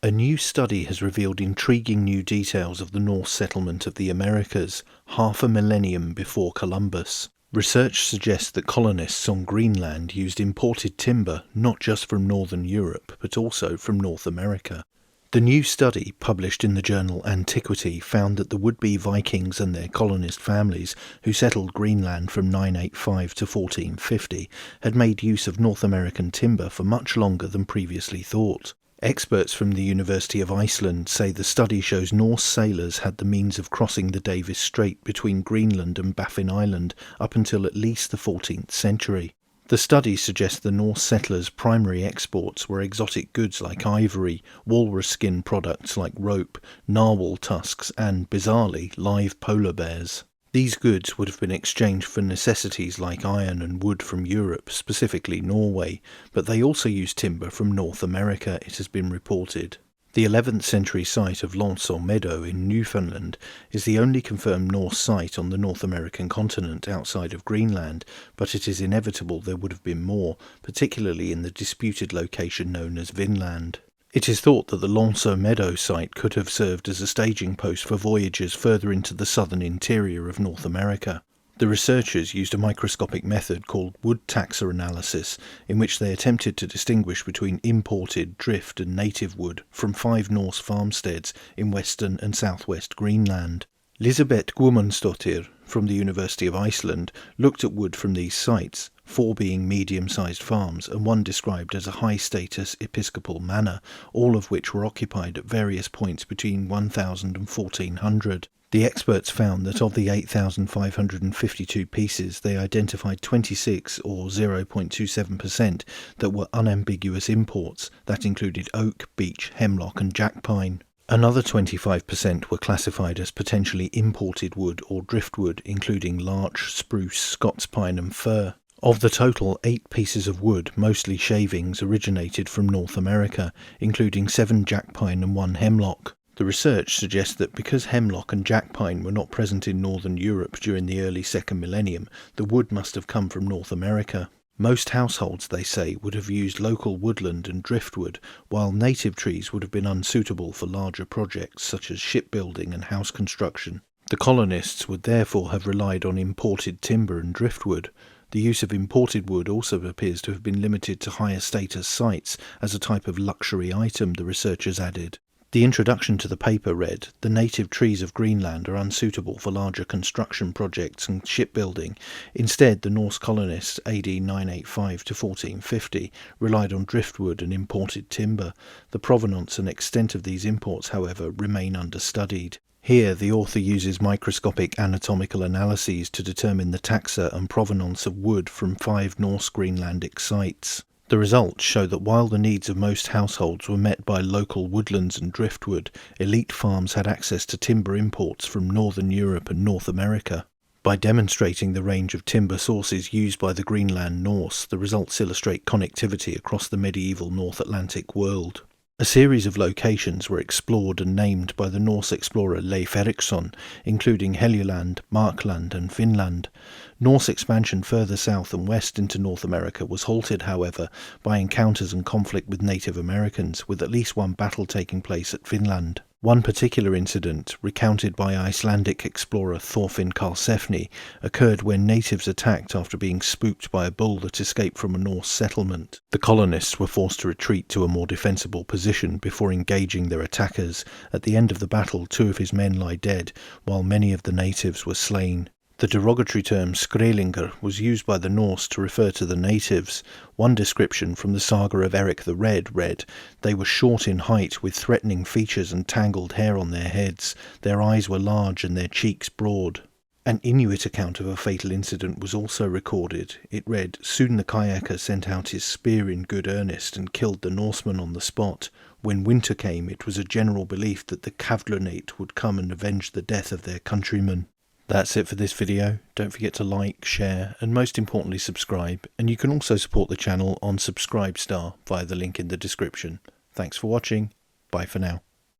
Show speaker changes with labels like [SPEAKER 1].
[SPEAKER 1] A new study has revealed intriguing new details of the Norse settlement of the Americas, half a millennium before Columbus. Research suggests that colonists on Greenland used imported timber not just from northern Europe, but also from North America. The new study, published in the journal Antiquity, found that the would-be Vikings and their colonist families, who settled Greenland from 985 to 1450, had made use of North American timber for much longer than previously thought. Experts from the University of Iceland say the study shows Norse sailors had the means of crossing the Davis Strait between Greenland and Baffin Island up until at least the 14th century. The study suggests the Norse settlers' primary exports were exotic goods like ivory, walrus skin products like rope, narwhal tusks and, bizarrely, live polar bears. These goods would have been exchanged for necessities like iron and wood from Europe, specifically Norway, but they also used timber from North America, it has been reported. The 11th century site of Lons-sur-Meadow in Newfoundland is the only confirmed Norse site on the North American continent outside of Greenland, but it is inevitable there would have been more, particularly in the disputed location known as Vinland. It is thought that the Lons-sur-Meadow site could have served as a staging post for voyages further into the southern interior of North America. The researchers used a microscopic method called wood taxa analysis, in which they attempted to distinguish between imported, drift and native wood from 5 Norse farmsteads in western and southwest Greenland. Lisbeth Guðmundsdóttir from the University of Iceland looked at wood from these sites, 4 being medium-sized farms and 1 described as a high-status episcopal manor, all of which were occupied at various points between 1000 and 1400. The experts found that of the 8,552 pieces, they identified 26, or 0.27%, that were unambiguous imports. That included oak, beech, hemlock and jack pine. Another 25% were classified as potentially imported wood or driftwood, including larch, spruce, Scots pine and fir. Of the total, 8 pieces of wood, mostly shavings, originated from North America, including 7 jack pine and 1 hemlock. The research suggests that because hemlock and jack pine were not present in northern Europe during the early second millennium, the wood must have come from North America. Most households, they say, would have used local woodland and driftwood, while native trees would have been unsuitable for larger projects such as shipbuilding and house construction. The colonists would therefore have relied on imported timber and driftwood. The use of imported wood also appears to have been limited to higher status sites as a type of luxury item, the researchers added. The introduction to the paper read, "The native trees of Greenland are unsuitable for larger construction projects and shipbuilding. Instead, the Norse colonists AD 985 to 1450 relied on driftwood and imported timber. The provenance and extent of these imports, however, remain understudied." Here, the author uses microscopic anatomical analyses to determine the taxa and provenance of wood from 5 Norse Greenlandic sites. The results show that while the needs of most households were met by local woodlands and driftwood, elite farms had access to timber imports from northern Europe and North America. By demonstrating the range of timber sources used by the Greenland Norse, the results illustrate connectivity across the medieval North Atlantic world. A series of locations were explored and named by the Norse explorer Leif Erikson, including Helluland, Markland and Finland. Norse expansion further south and west into North America was halted, however, by encounters and conflict with Native Americans, with at least 1 battle taking place at Finland. One particular incident, recounted by Icelandic explorer Thorfinn Karlsefni, occurred when natives attacked after being spooked by a bull that escaped from a Norse settlement. The colonists were forced to retreat to a more defensible position before engaging their attackers. At the end of the battle, 2 of his men lie dead, while many of the natives were slain. The derogatory term Skrællingar was used by the Norse to refer to the natives. One description from the saga of Eric the Red read, "They were short in height, with threatening features and tangled hair on their heads. Their eyes were large and their cheeks broad." An Inuit account of a fatal incident was also recorded. It read, "Soon the kayaker sent out his spear in good earnest and killed the Norseman on the spot. When winter came, it was a general belief that the Kavlunate would come and avenge the death of their countrymen." That's it for this video. Don't forget to like, share, and most importantly subscribe, and you can also support the channel on Subscribestar via the link in the description. Thanks for watching. Bye for now.